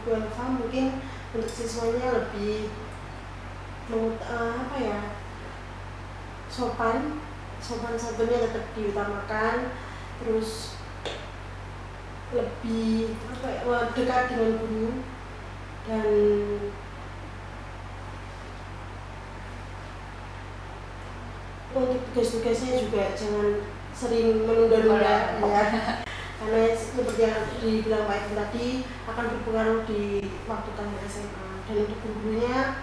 Bu Elva mungkin untuk siswanya lebih sopan santunnya tetap diutamakan, terus lebih dekat dengan guru, dan untuk tugas-tugasnya juga jangan sering menunda-nunda ya, karena seperti yang dibilang Pak Ibu tadi akan berpengaruh di waktu kalian SMA. Dan untuk gurunya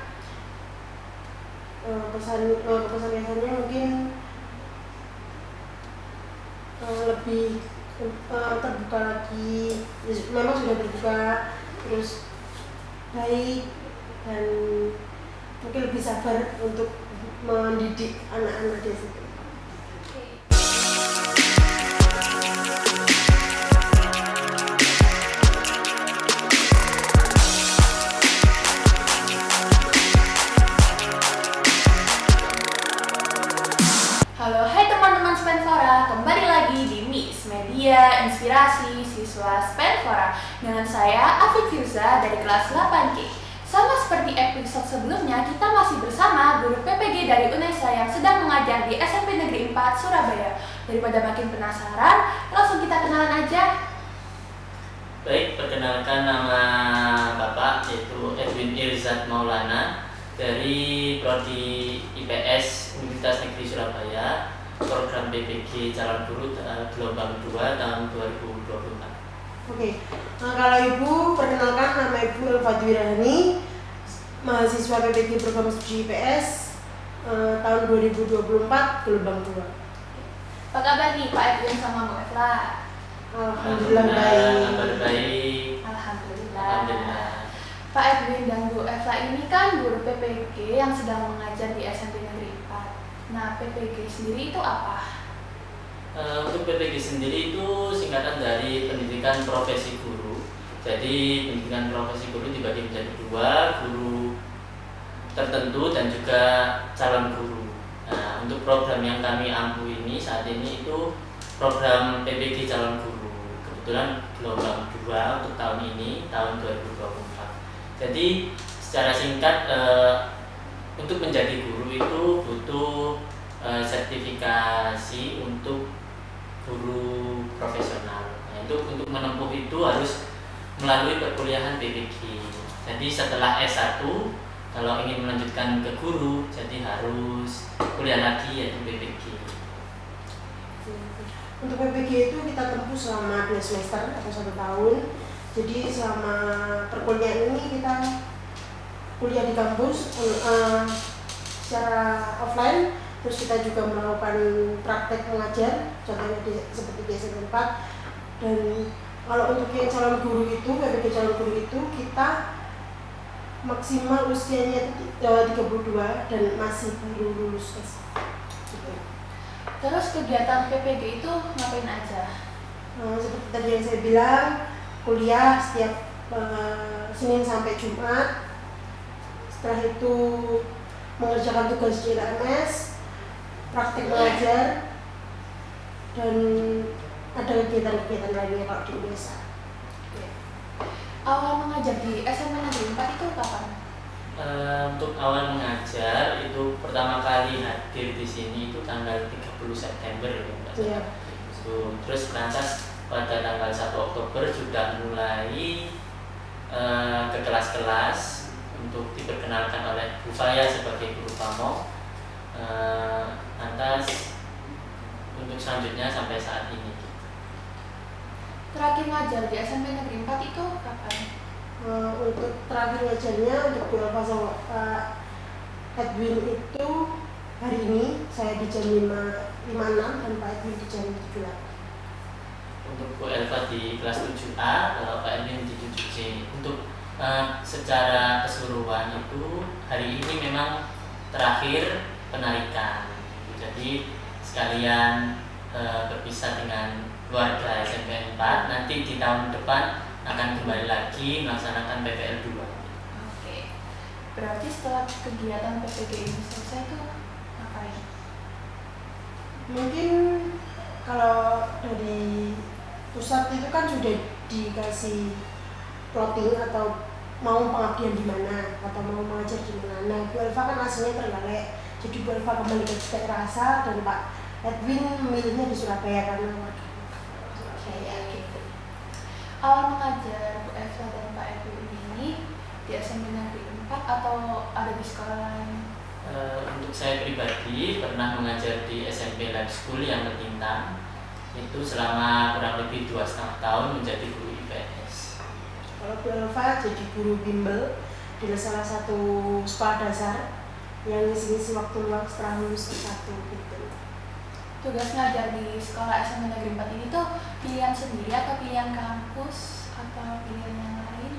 pesan-pesannya mungkin lebih terbuka lagi, memang sudah terbuka, terus baik, dan mungkin lebih sabar untuk mendidik anak-anak di situ. Halo, hai teman-teman Spenfora, kembali lagi di Miss Media Inspirasi Siswa Spenfora dengan saya Afif Firza dari kelas 8K. Sama seperti episode sebelumnya, kita masih bersama guru PPG dari UNESA yang sedang mengajar di SMP Negeri 4 Surabaya. Daripada makin penasaran, langsung kita kenalan aja. Baik, perkenalkan nama Bapak yaitu Edwin Irzat Maulana dari Prodi IPS Universitas Negeri Surabaya, program PPG calon guru gelombang 2 tahun 2024. Oke, kalau Ibu, perkenalkan nama Ibu Elva Dwirani, mahasiswa PPG program studi IPS tahun 2024 gelombang 2. Apa kabar nih Pak Edwin sama Bu Eva? Alhamdulillah baik. Kabar baik. Alhamdulillah. Pak Edwin dan Bu Eva ini kan guru PPG yang sedang mengajar di SMP Negeri 4. Nah, PPG sendiri itu apa? Untuk PPG sendiri itu singkatan dari pendidikan profesi guru. Jadi pendidikan profesi guru dibagi menjadi dua, guru tertentu dan juga calon guru. Nah, untuk program yang kami ampu ini saat ini itu program PPG calon guru. Kebetulan gelombang 2 untuk tahun ini, tahun 2024. Jadi secara singkat untuk menjadi guru itu butuh sertifikasi untuk guru profesional. Nah, untuk menempuh itu harus melalui perkuliahan PPG. Jadi setelah S1 kalau ingin melanjutkan ke guru, jadi harus kuliah lagi yaitu PPG. Untuk PPG itu kita tempuh selama 2 semester atau 1 tahun. Jadi selama perkuliahan ini kita kuliah di kampus secara offline, terus kita juga melakukan praktek mengajar, contohnya seperti di SMP 4. Dan kalau untuk yang calon guru itu, PPG calon guru itu kita maksimal usianya 32 dan masih belum lulus tes. Gitu. Terus kegiatan PPG itu ngapain aja? Seperti tadi yang saya bilang, kuliah setiap Senin sampai Jumat. Setelah itu mengerjakan tugas JLMS, praktik mengajar, dan ada kegiatan-kegiatan lainnya kalau di UNESA. Awal mengajar di SMP Negeri 4 itu kapan? Untuk awal mengajar itu pertama kali hadir di sini itu tanggal 30 September ya Mbak. Iya. Terus lantas pada tanggal 1 Oktober sudah mulai ke kelas-kelas untuk diperkenalkan oleh Bu saya sebagai guru pamong. Lantas untuk selanjutnya sampai saat ini. Terakhir ngajar di SMP Negeri 4 itu kapan? Untuk terakhir ngajarnya untuk Bu Elva sama Pak Edwin itu hari ini saya di jam 5.56 dan Pak Edwin di jam 7.08. Untuk Bu Elva di kelas 7A, kalau Pak Edwin di 7C. Untuk secara keseluruhan itu hari ini memang terakhir penarikan. Jadi sekalian berpisah dengan keluarga SMP 4, nanti di tahun depan akan kembali lagi melaksanakan PPL 2. Oke. Berarti setelah kegiatan PPG ini selesai tuh ngapain? Mungkin kalau dari pusat itu kan sudah dikasih plotting atau mau pengabdian di mana atau mau mengajar di mana. Nah, Bu Elva kan aslinya Trenggalek, jadi Bu Elva kembali ke daerah asal dan Pak Edwin memilihnya di Surabaya karena warga Surabaya gitu. Awal mengajar Bu Elva dan Pak Edwin ini di SMP Negeri 4 atau ada di sekolah lain? Untuk saya pribadi pernah mengajar di SMP Life School yang Lintang itu selama kurang lebih 2,5 tahun menjadi guru IPS. Kalau Bu Elva jadi guru bimbel di salah satu sekolah dasar yang ngisi-ngisi waktu luang setelah lulus S1 gitu. Tugas ngajar di sekolah SMP Negeri 4 ini tuh pilihan sendiri atau pilihan kampus atau pilihan yang lain?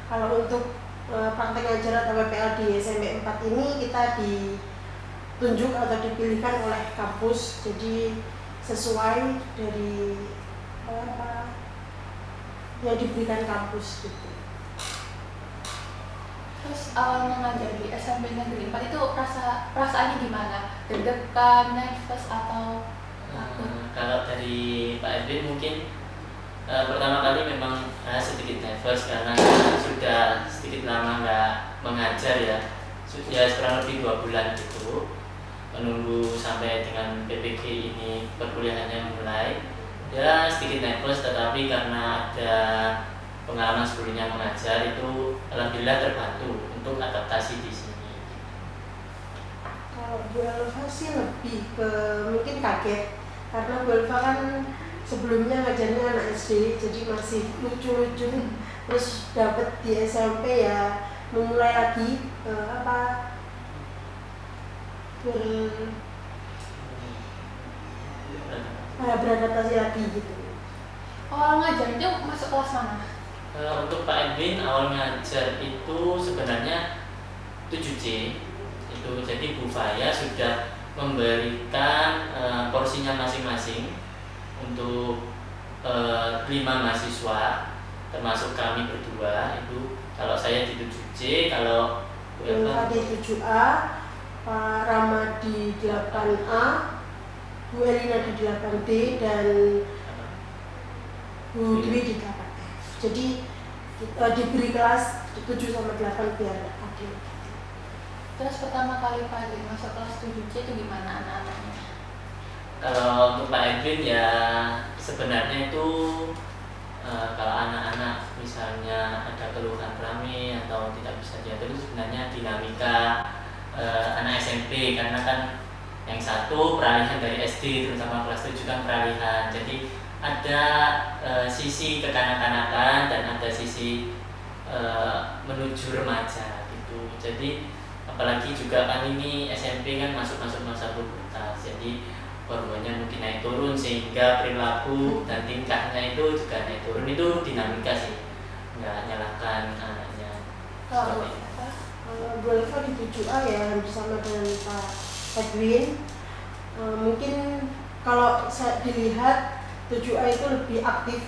Kalau untuk praktek ngajar atau PPL di SMP 4 ini kita ditunjuk atau dipilihkan oleh kampus, jadi sesuai dari apa yang diberikan kampus gitu. Terus awal mengajar di SMP Negeri 4 itu perasaannya gimana? Deg-degan, nervous atau takut? Kalau dari Pak Edwin mungkin pertama kali memang sedikit nervous karena sudah sedikit lama nggak mengajar ya, sudah kurang lebih 2 bulan gitu menunggu sampai dengan PPG ini perkuliahannya mulai. Ya sedikit nervous, tetapi karena ada pengalaman sebelumnya mengajar itu alhamdulillah terbantu untuk adaptasi di sini. Kalau Bu Elva sih lebih ke mungkin kaget karena Bu Elva kan sebelumnya ngajarnya anak SD, jadi masih lucu-lucu. Terus dapat di SMP ya memulai lagi beradaptasi lagi gitu. Awal ngajar itu masuk kelas mana? Untuk Pak Edwin awal ngajar itu sebenarnya 7C itu, jadi Bu Faya sudah memberikan porsinya masing-masing untuk 5 mahasiswa termasuk kami berdua. Itu kalau saya di 7C, kalau Bu Elva di 7A, Pak Rama di 8A, Bu Elina di 8D dan Bu Dwi di 8F. Jadi diberi kelas 7 sama 8 biar adil. Terus pertama kali Pak Edwin masuk kelas 7C itu gimana anak-anaknya? Kalau untuk Pak Edwin ya sebenarnya itu kalau anak-anak misalnya ada keluhan kami atau tidak bisa diatur, itu sebenarnya dinamika anak SMP, karena kan yang satu peralihan dari SD terutama kelas 7 kan peralihan, jadi ada sisi kekanak-kanakan dan ada sisi menuju remaja gitu. Jadi apalagi juga kan ini SMP kan masuk masa pubertas, jadi hormonnya mungkin naik turun sehingga perilaku dan tingkahnya itu juga naik turun. Itu dinamika sih, nggak nyalahkan anaknya. Kalau Bu Elva di 7A ya bersama dengan Pak Edwin. Mungkin kalau saya dilihat 7A itu lebih aktif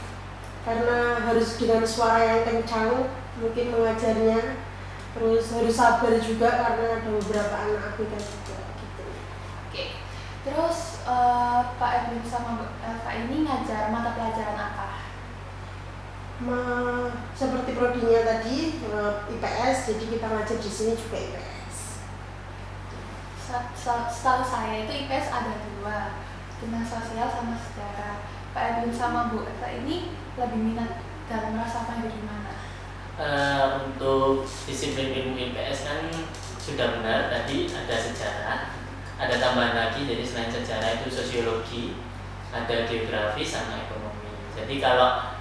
karena harus dengan suara yang kencang mungkin mengajarnya, terus harus sabar juga karena ada beberapa anak ABK juga gitu. Oke. Terus Pak Edwin sama Bu Elva ini ngajar mata pelajaran apa? Seperti prodinya tadi IPS, jadi kita ngajar di sini juga IPS. Setahu saya itu IPS ada 2, tentang sosial sama sejarah. Pak Edwin sama Bu Elva ini lebih minat dalam merasakan dari mana? Untuk disiplin ilmu IPS kan sudah benar tadi ada sejarah, ada tambahan lagi, jadi selain sejarah itu sosiologi, ada geografi sama ekonomi. Jadi kalau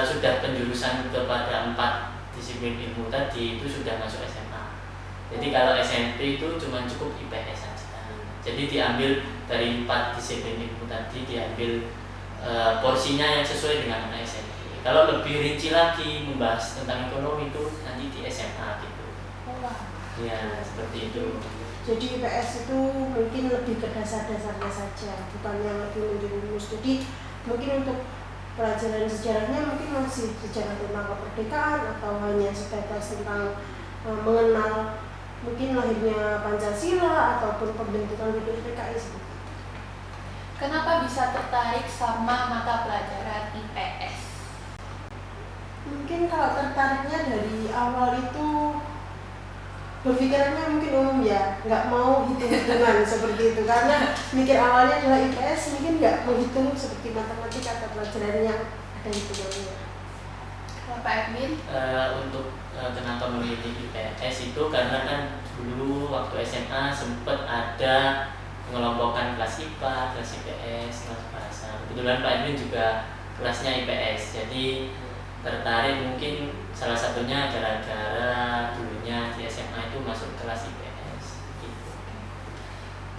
sudah penjurusan kepada 4 disiplin ilmu tadi itu sudah masuk SMA. Jadi kalau SMP itu cuma cukup IPS saja. Jadi diambil dari 4 disiplin ilmu tadi, diambil porsinya yang sesuai dengan anak SMP. Kalau lebih rinci lagi membahas tentang ekonomi itu nanti di SMA gitu. Wah. Ya seperti itu. Jadi IPS itu mungkin lebih ke dasar-dasarnya saja, bukan yang lebih menjerumus. Jadi mungkin untuk pelajaran sejarahnya mungkin masih sejarah tentang kemerdekaan atau hanya sebatas tentang mengenal mungkin lahirnya Pancasila ataupun pembentukan gedung PKI seperti itu. Kenapa bisa tertarik sama mata pelajaran IPS? Mungkin kalau tertariknya dari awal itu berpikirannya mungkin umum ya, nggak mau hitung-hitungan seperti itu, karena mikir awalnya adalah IPS, mungkin nggak menghitung seperti matematika atau pelajaran yang ada hitungannya. Kalau Pak Edwin? Untuk kenapa memilih IPS itu karena kan dulu waktu SMA sempat ada pengelompokan kelas IPA, kelas IPS, kelas bahasa. Kebetulan Pak Edwin juga kelasnya IPS, jadi tertarik mungkin salah satunya gara-gara dulunya di SMA itu masuk kelas IPS gitu.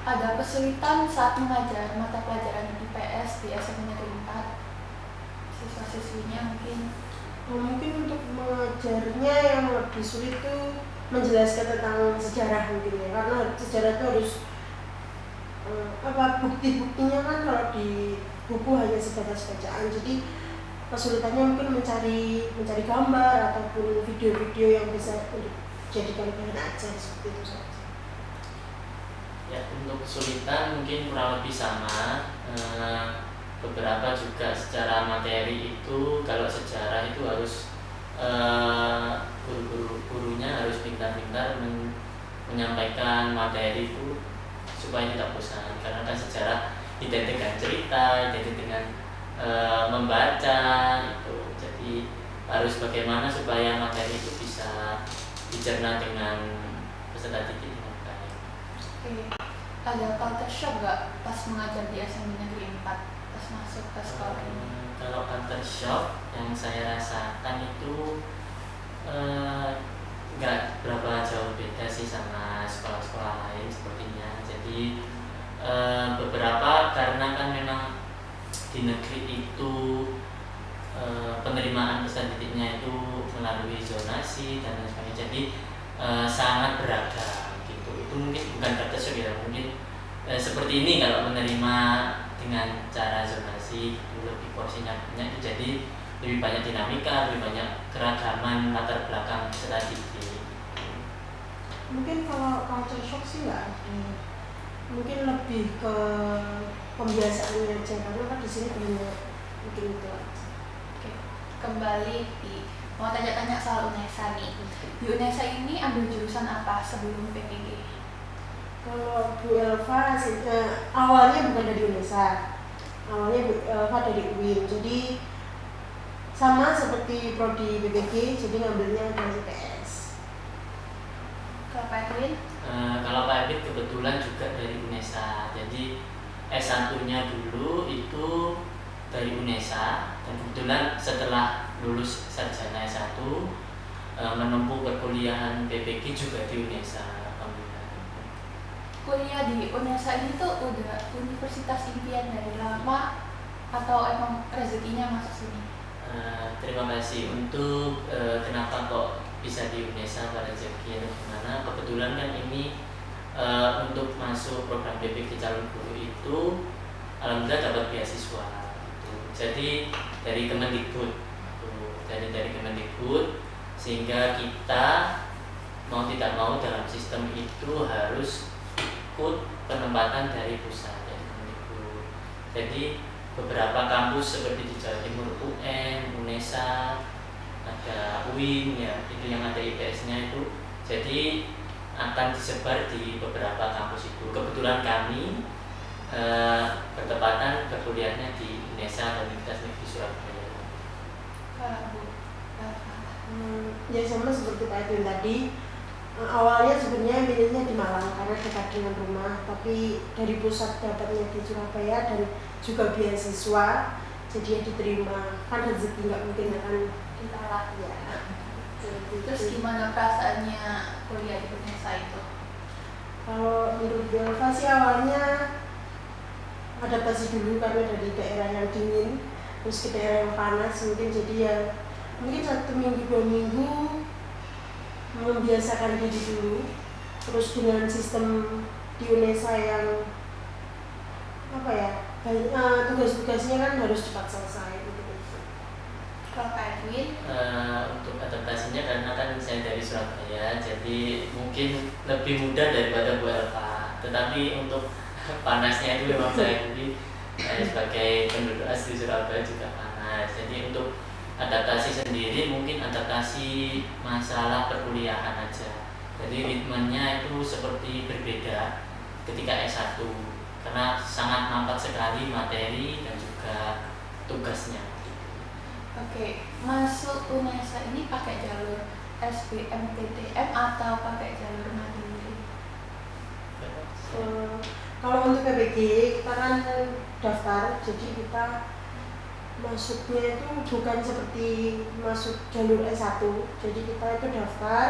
Ada kesulitan saat mengajar mata pelajaran IPS di SMA Negeri 4? Siswa-siswinya mungkin? Mungkin untuk mengajarnya yang lebih sulit itu menjelaskan tentang sejarah mungkin ya, karena sejarah itu harus bukti-buktinya kan kalau di buku hanya sebatas bacaan, jadi kesulitannya mungkin mencari gambar ataupun video-video yang bisa dijadikan bahan ajar seperti itu saja. Ya, untuk kesulitan mungkin kurang lebih sama. Beberapa juga secara materi itu, kalau sejarah itu harus gurunya harus pintar-pintar menyampaikan materi itu supaya tidak bosan, karena kan sejarah identik dengan cerita, identik dengan membaca itu, jadi harus bagaimana supaya materi itu bisa dicerna dengan peserta didik dengan baik. Oke. Ada culture shock nggak pas mengajar di SMA Negeri 4 pas masuk ke sekolah ini? Kalau culture shock yang saya rasakan itu nggak berapa jauh beda sih sama sekolah-sekolah lain sepertinya. Jadi beberapa karena kan memang di negeri itu penerimaan peserta didiknya itu melalui zonasi dan lain sebagainya, jadi sangat beragam gitu. Itu mungkin bukan kata ya, mungkin seperti ini kalau menerima dengan cara zonasi itu lebih porsinya banyak, jadi lebih banyak dinamika, lebih banyak keragaman latar belakang peserta didik. Mungkin kalau culture shock sih nggak ada, mungkin lebih ke pembiasaannya aja, karena kan di sini banyak mungkin itu aja. Oke, kembali mau tanya-tanya soal UNESA nih. Di UNESA ini ambil jurusan apa sebelum PPG? Kalau Bu Elva awalnya bukan dari UNESA, awalnya Bu Elva dari UIN, jadi sama seperti prodi PPG, jadi ngambilnya dari IPS. Kalau Pak Edwin? Kalau Pak Edwin kebetulan juga dari UNESA, jadi S1-nya dulu itu dari UNESA, dan kebetulan setelah lulus sarjana S1 menempuh perkuliahan PPG juga di UNESA. Kuliah di UNESA ini tuh udah universitas impian dari lama atau emang rezekinya masuk sini? Terima kasih untuk kenapa kok bisa di UNESA pada rezeki atau gimana. Kebetulan kan ini untuk masuk program PPG calon guru itu alhamdulillah dapat beasiswa gitu. Jadi dari Kemendikbud dari Kemendikbud, sehingga kita mau tidak mau dalam sistem itu harus ikut penempatan dari pusat dari Kemendikbud. Jadi beberapa kampus seperti di Jawa Timur UN, UNESA, ada UIN ya, itu yang ada IPS-nya itu, jadi akan disebar di beberapa kampus itu. Kebetulan kami bertepatan berkuliahnya di UNESA dan Universitas Negeri Surabaya. Ya sama seperti Pak Edwin tadi, awalnya sebenarnya milihnya di Malang karena dekat dengan rumah, tapi dari pusat dapatnya di Surabaya dan juga beasiswa, jadi ya diterima. Kan rezeki nggak mungkin akan Ditolak ya. Terus gimana perasaannya kuliah di UNESA itu? Kalau menurut Belva sih awalnya adaptasi dulu karena dari daerah yang dingin terus ke daerah yang panas, mungkin jadi ya mungkin 1 minggu 2 minggu membiasakan diri dulu, terus dengan sistem di UNESA yang tugas-tugasnya kan harus cepat selesai gitu. Kalau Pak Edwin? Untuk adaptasinya karena kan saya dari Surabaya, jadi mungkin lebih mudah daripada Bu Elva. Tetapi untuk panasnya itu memang saya akui sebagai penduduk asli Surabaya juga panas. Jadi untuk adaptasi sendiri mungkin adaptasi masalah perkuliahan aja. Jadi ritmenya itu seperti berbeda ketika S1 karena sangat nampak sekali materi dan juga tugasnya. Oke, masuk UNESA ini pakai jalur SBMPTN atau pakai jalur mandiri? Kalau untuk PBG kita kan daftar, jadi kita masuknya itu bukan seperti masuk jalur S1, jadi kita itu daftar,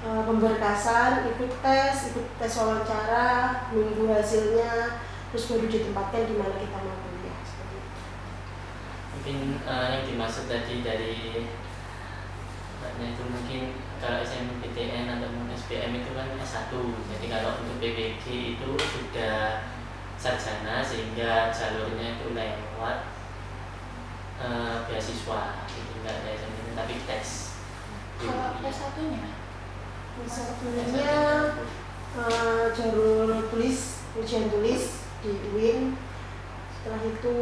pemberkasan, ikut tes wawancara, nunggu hasilnya, terus baru ditempatkan di mana kita mau kuliah. Seperti itu. Mungkin yang dimaksud tadi dari itu mungkin kalau SNMPTN atau SBM itu kan S1, jadi kalau untuk PBG itu sudah sarjana sehingga jalurnya itu lewat beasiswa, jadi nggak ada SNMPTN tapi tes. Kalau S1-nya? S1-nya jalur ujian tulis di UIN. Setelah itu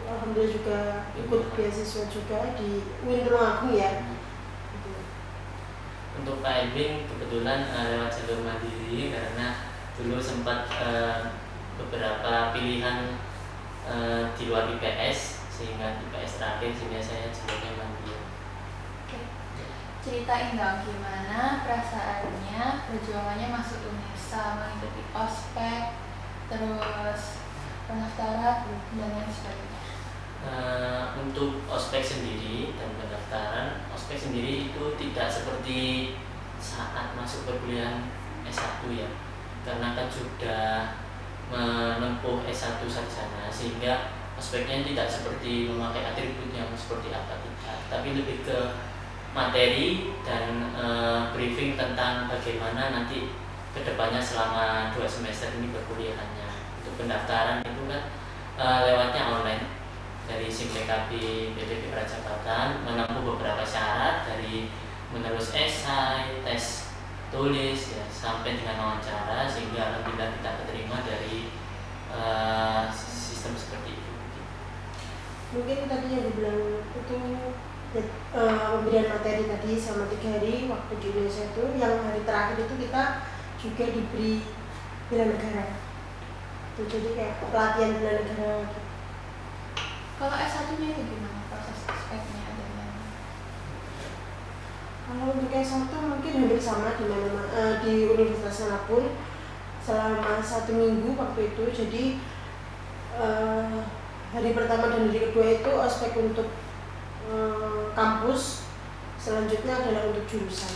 alhamdulillah juga ikut beasiswa juga di UIN Tulungagung ya. Untuk Pak Edwin kebetulan lewat jalur mandiri karena dulu sempat beberapa pilihan di luar IPS sehingga IPS terakhir sehingga saya jalurnya mandiri. Oke. Ceritain dong gimana perasaannya, perjuangannya masuk UNESA, mengikuti ospek, terus pendaftaran dan lain sebagainya. Untuk ospek sendiri dan pendaftaran, ospek sendiri itu tidak seperti saat masuk perkuliahan S1 ya, karena kan sudah menempuh S1 sarjana sehingga ospeknya tidak seperti memakai atribut yang seperti apa tidak, tapi lebih ke materi dan briefing tentang bagaimana nanti kedepannya selama 2 semester ini perkuliahannya. Untuk pendaftaran itu kan lewatnya online dari SIMPKB BPP Prajabatan, menempuh beberapa syarat dari menulis esai, tes tulis ya, sampai dengan wawancara sehingga alhamdulillah kita keterima dari sistem seperti itu. Mungkin tadi yang dibilang itu pemberian materi tadi selama 3 hari waktu di Indonesia itu, yang hari terakhir itu kita juga diberi bela negara. Jadi kayak pelatihan bela negara gitu. Kalau S1-nya itu gimana proses ospeknya dan lain-lain? Kalau untuk S1 mungkin hampir sama di universitas manapun selama 1 minggu waktu itu. Jadi hari pertama dan hari kedua itu ospek untuk kampus, selanjutnya adalah untuk jurusan.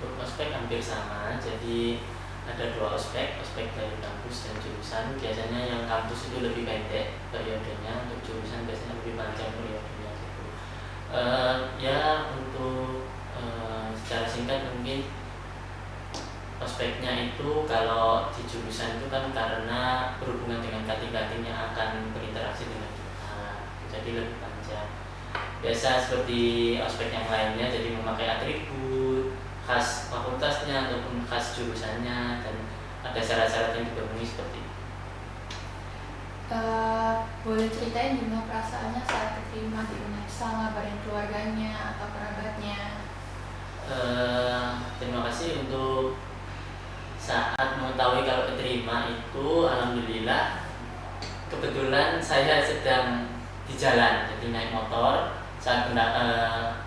Untuk ospek hampir sama, jadi ada 2 ospek dari kampus dan jurusan. Biasanya yang kampus itu lebih pendek periodenya, untuk jurusan biasanya lebih panjang periodenya gitu. Ya untuk secara singkat mungkin ospeknya itu kalau di jurusan itu kan karena berhubungan dengan kating-kating yang akan berinteraksi dengan kita, jadi lebih panjang. Biasa seperti ospek yang lainnya, jadi memakai atribut khas fakultasnya ataupun khas jurusannya dan ada syarat-syarat yang dipenuhi seperti itu. Boleh ceritain gimana perasaannya saat diterima di UNESA, ngabarin keluarganya atau kerabatnya? Terima kasih. Untuk saat mengetahui kalau keterima itu alhamdulillah, kebetulan saya sedang di jalan, jadi naik motor saat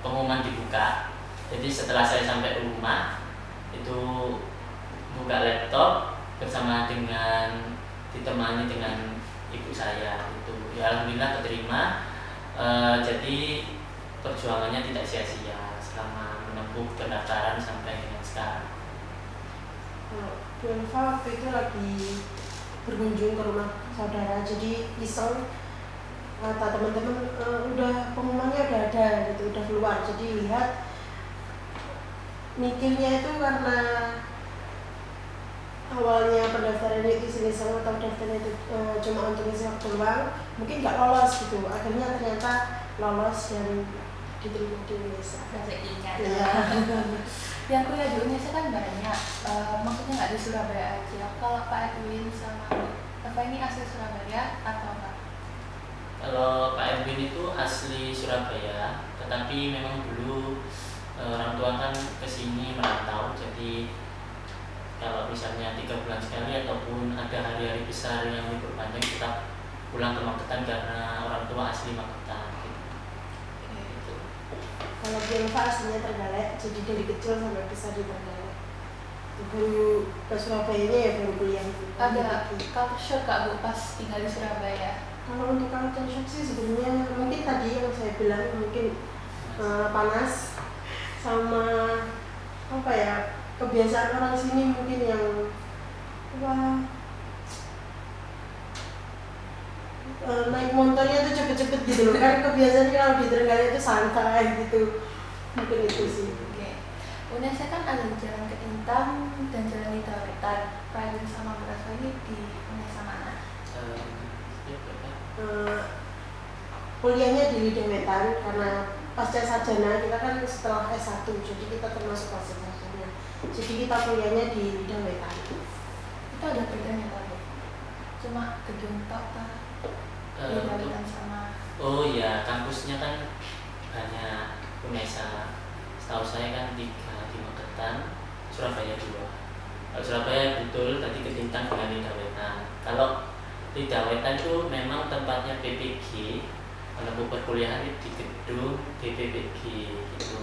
pengumuman dibuka. Jadi setelah saya sampai rumah itu buka laptop bersama dengan ditemani dengan ibu saya itu ya alhamdulillah keterima. Jadi perjuangannya tidak sia-sia selama menempuh pendaftaran sampai dengan sekarang. Bu Elva waktu itu lagi berkunjung ke rumah saudara, jadi iseng kata teman-teman udah pengumumannya udah ada gitu, udah keluar. Jadi lihat mikirnya itu karena awalnya pendaftarannya itu iseng atau daftarnya itu cuma untuk isi waktu luang, mungkin nggak lolos gitu. Akhirnya ternyata lolos dan diterima di Indonesia. Rezekinya. Iya. Yang kuliah di Indonesia kan banyak, maksudnya nggak di Surabaya aja. Kalau Pak Edwin sama Eva ini asli Surabaya atau enggak? Kalau Pak Edwin itu asli Surabaya, tetapi memang dulu orang tua kan kesini merantau, jadi kalau misalnya 3 bulan sekali ataupun ada hari-hari besar yang libur panjang kita pulang ke Magetan karena orang tua asli Magetan gitu. Kalau Bianca aslinya Trenggalek, jadi dari kecil sampai besar di Trenggalek. Baru ke Surabaya ya baru kuliah gitu. Ada culture shock gak Bu pas tinggal di Surabaya? Kalau untuk culture shock sih sebenarnya mungkin tadi yang saya bilang mungkin panas sama apa ya, kebiasaan orang sini mungkin yang naik motornya tuh cepet-cepet gitu loh kan, kebiasaan kalau di Trenggalek itu santai gitu, mungkin itu sih. Oke. UNESA kan ada jalan ke Intang dan jalan di Tawetan. Private sama beras lagi di UNESA mana? Kuliahnya di Lidah Wetan karena pasca sarjana kita kan setelah S1, jadi kita termasuk pasca sarjana. Jadi kita kuliahnya di Lidah Wetan. Itu ada bedanya kan Bu? Cuma gedung tok kah? Lidah Wetan sama. Oh iya, kampusnya kan banyak UNESA. Setahu saya kan 3 di Magetan, Surabaya 2. Kalau Surabaya betul tadi ketintang dengan Lidah Wetan. Kalau Lidah Wetan itu memang tempatnya PPG, menempuh perkuliahan di gedung DPPG gitu,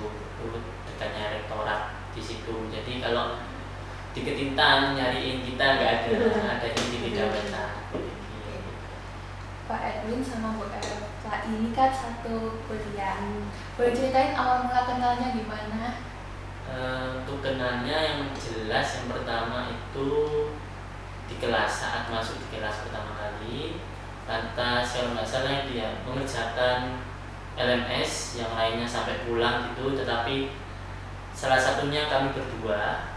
dekatnya rektorat di situ. Jadi kalau di Ketintang nyariin kita nggak ada di Lidah Wetan. Pak Edwin sama Bu Eva ini kan satu kuliah. Boleh ceritain awal mula kenalnya gimana? Untuk kenalnya yang jelas yang pertama itu di kelas, saat masuk di kelas pertama kali, lantas kalau nggak salah dia mengerjakan LMS, yang lainnya sampai pulang gitu, tetapi salah satunya kami berdua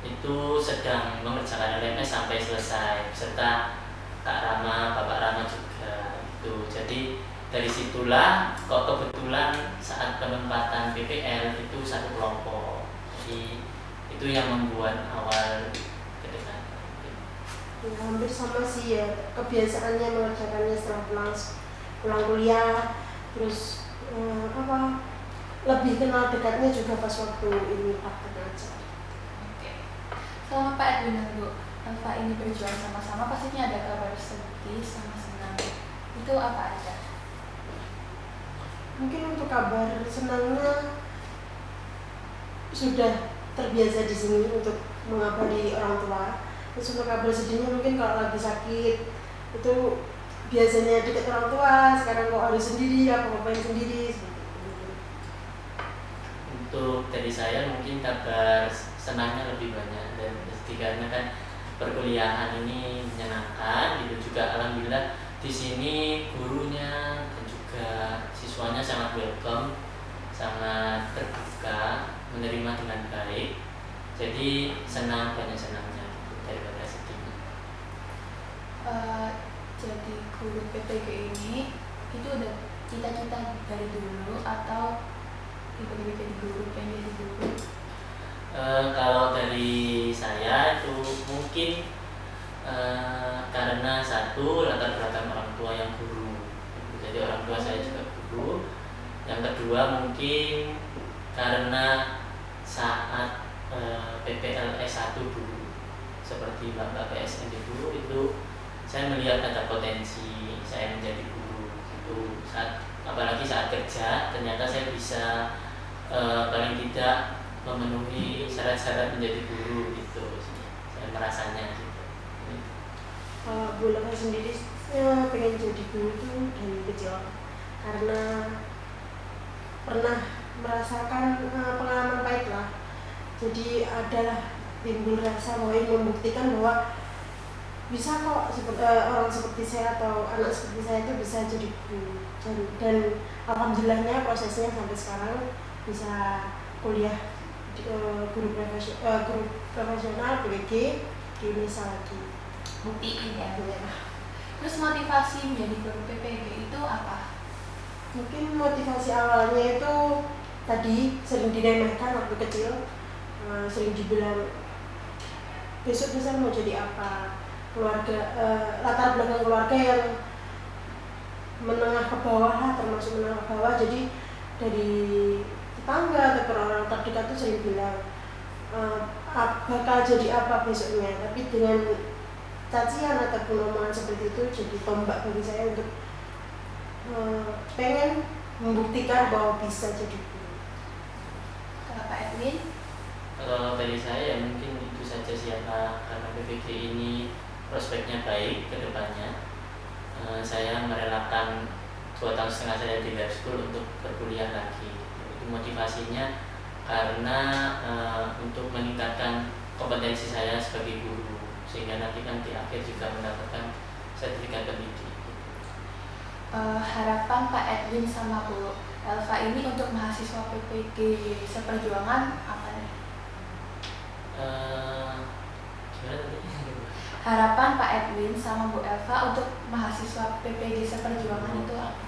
itu sedang mengerjakan LMS sampai selesai beserta Kak Rama, Bapak Rama juga gitu. Jadi dari situlah kok kebetulan saat penempatan PPL itu satu kelompok. Jadi itu yang membuat awal kedekatan. Ya, hampir sama sih ya, kebiasaannya mengerjakannya setelah pulang kuliah, terus lebih kenal dekatnya juga pas waktu ini praktek aja. Oke. Selama Pak Edwin dan Bu Eva ini berjuang sama-sama, pastinya ada kabar sedih sama senang. Itu apa aja? Mungkin untuk kabar senangnya sudah terbiasa di sini untuk mengabari orang tua. Terus untuk kabar sedihnya mungkin kalau lagi sakit itu biasanya dekat orang tua, sekarang kok harus sendiri, apa-apain sendiri. Untuk dari saya mungkin kabar senangnya lebih banyak dan sedih karena kan perkuliahan ini menyenangkan gitu juga. Alhamdulillah di sini gurunya dan juga siswanya sangat welcome, sangat terbuka, menerima dengan baik. Jadi senang, banyak senangnya gitu, daripada sedihnya. Jadi guru PPG ini itu udah cita-cita dari dulu atau tiba-tiba jadi guru, pengen jadi guru? Kalau dari saya itu mungkin karena satu latar belakang orang tua yang guru, jadi orang tua saya juga guru. Yang kedua mungkin karena saat PPL S1 dulu seperti Mbak PSN dulu itu saya melihat ada potensi saya menjadi guru itu, apalagi saat kerja ternyata saya bisa paling tidak memenuhi syarat-syarat menjadi guru gitu, saya merasanya gitu. Bu Leva sendiri pengen jadi guru itu dari kecil karena pernah merasakan pengalaman pahit lah, jadi adalah timbul rasa bahwa ini membuktikan bahwa bisa kok orang seperti saya atau anak seperti saya itu bisa jadi guru, dan alhamdulillahnya prosesnya sampai sekarang bisa kuliah guru profesional PPG di Indonesia lagi. Buktiin ya. Terus motivasi menjadi guru PPG itu apa? Mungkin motivasi awalnya itu tadi sering diremehkan waktu kecil, sering dibilang besok besar mau jadi apa, keluarga latar belakang keluarga yang menengah ke bawah lah, termasuk menengah ke bawah. Jadi dari tetangga atau orang terdekat tuh sering bilang bakal jadi apa besoknya, tapi dengan cacian ataupun omongan seperti itu jadi tombak bagi saya untuk pengen membuktikan bahwa bisa jadi guru. Kalau Pak Edwin? Kalau dari saya ya mungkin itu saja sih ya Kak, karena PPG ini prospeknya baik ke depannya. Saya merelakan 2,5 tahun saya di lab school untuk berkuliah lagi. Itu motivasinya karena untuk meningkatkan kompetensi saya sebagai guru, sehingga nanti kan di akhir juga mendapatkan sertifikat pendidik. Harapan Pak Edwin sama Bu Elva ini untuk mahasiswa PPG Seperjuangan apa nih? Gimana tadi? Harapan Pak Edwin sama Bu Elva untuk mahasiswa PPG Seperjuangan itu apa?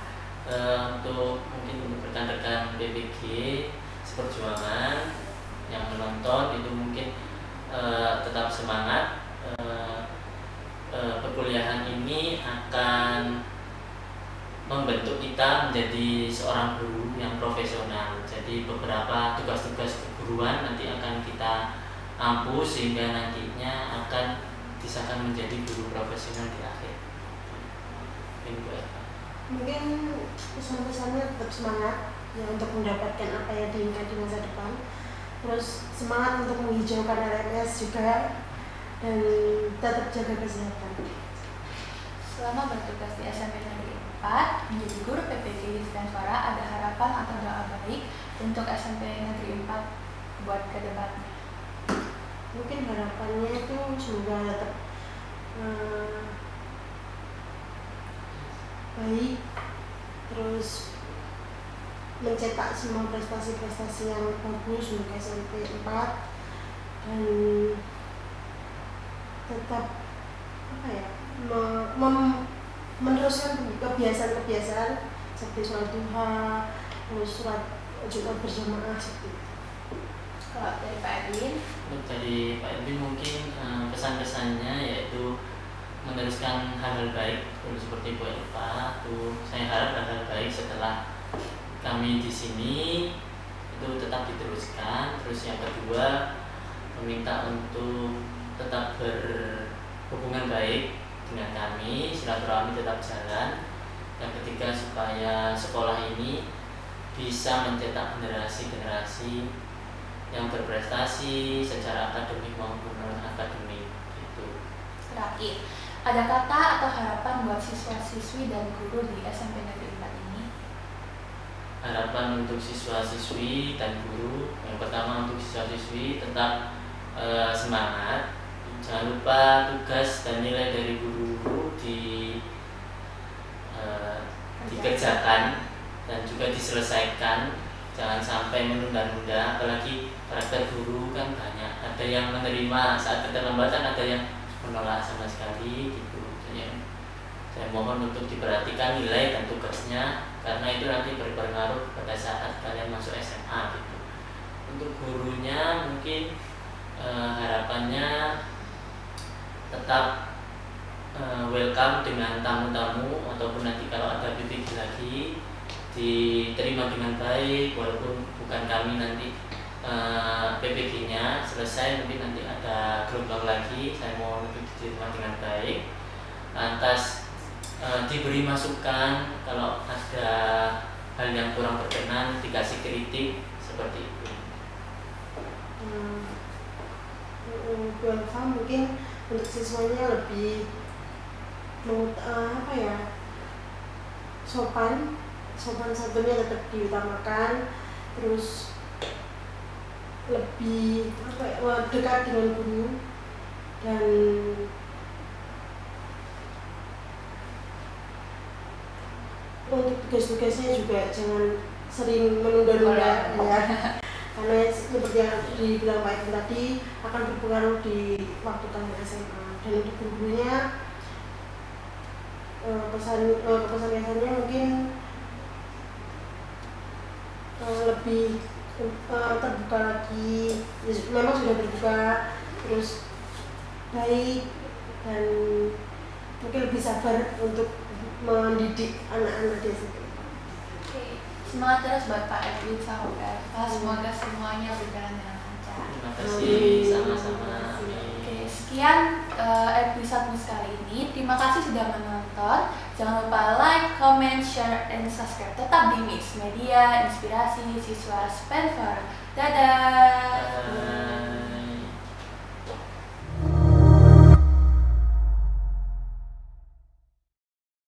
Untuk mungkin untuk rekan-rekan PPG Seperjuangan yang menonton itu mungkin tetap semangat. Perkuliahan ini akan membentuk kita menjadi seorang guru yang profesional. Jadi beberapa tugas-tugas keguruan nanti akan kita ampuh sehingga nantinya akan disahkan menjadi guru profesional di akhir. Mungkin pesan-pesannya tetap semangat ya untuk mendapatkan apa yang diinginkan di masa depan. Terus semangat untuk menghijaukan LMS juga dan tetap jaga kesehatan. Selama bertugas di SMP Negeri 4 menjadi guru PPG di Spenvora, ada harapan atau doa baik untuk SMP Negeri 4 buat ke depannya? Mungkin harapannya itu semoga tetap baik, terus mencetak semua prestasi-prestasi yang bagus untuk SMP 4 dan tetap meneruskan kebiasaan-kebiasaan seperti sholat duha, terus sholat Jumat berjamaah seperti itu. Kalau dari Pak Edwin? Untuk dari Pak Edwin mungkin pesan-pesannya yaitu meneruskan hal-hal baik seperti Bu Elva. Saya harap hal-hal baik setelah kami di sini itu tetap diteruskan. Terus yang kedua meminta untuk tetap berhubungan baik dengan kami, silaturahmi tetap jalan. Yang ketiga supaya sekolah ini bisa mencetak generasi-generasi yang berprestasi secara akademik maupun non akademik gitu. Terakhir, ada kata atau harapan buat siswa-siswi dan guru di SMP Negeri 4 ini? Harapan untuk siswa-siswi dan guru, yang pertama untuk siswa-siswi tetap semangat, jangan lupa tugas dan nilai dari guru dikerjakan dan juga diselesaikan, jangan sampai menunda-nunda. Apalagi karakter guru kan banyak, ada yang menerima saat keterlambatan, ada yang menolak sama sekali gitu. Jadi saya mohon untuk diperhatikan nilai dan tugasnya, karena itu nanti berpengaruh pada saat kalian masuk SMA gitu. Untuk gurunya mungkin harapannya tetap welcome dengan tamu-tamu, ataupun nanti kalau ada PPG lagi diterima dengan baik, walaupun bukan kami nanti PPG-nya selesai, tapi nanti ada gelombang lagi, saya mohon untuk diterima dengan baik. Lantas diberi masukan kalau ada hal yang kurang berkenan, dikasih kritik seperti itu. Mungkin untuk siswanya lebih sopan santunnya tetap diutamakan, terus lebih dekat dengan guru, dan untuk tugas-tugasnya juga jangan sering menunda-nunda ya. Karena seperti yang dibilang Pak Ibu tadi akan berpengaruh di waktu kalian SMA. Dan untuk gurunya pesan-pesannya mungkin lebih terbuka lagi. Memang sudah terbuka, terus baik dan mungkin lebih sabar untuk mendidik anak-anak di situ. Oke, semangat terus Bapak Edwin sama Mbak Eva. Semoga semuanya berjalan dengan lancar. Terima kasih, sama-sama. Oke, sekian episode Mus kali ini. Terima kasih sudah menonton. Jangan lupa like, comment, share, and subscribe. Tetap di Mix Media, Inspirasi Siswa Spenfora. Dadah.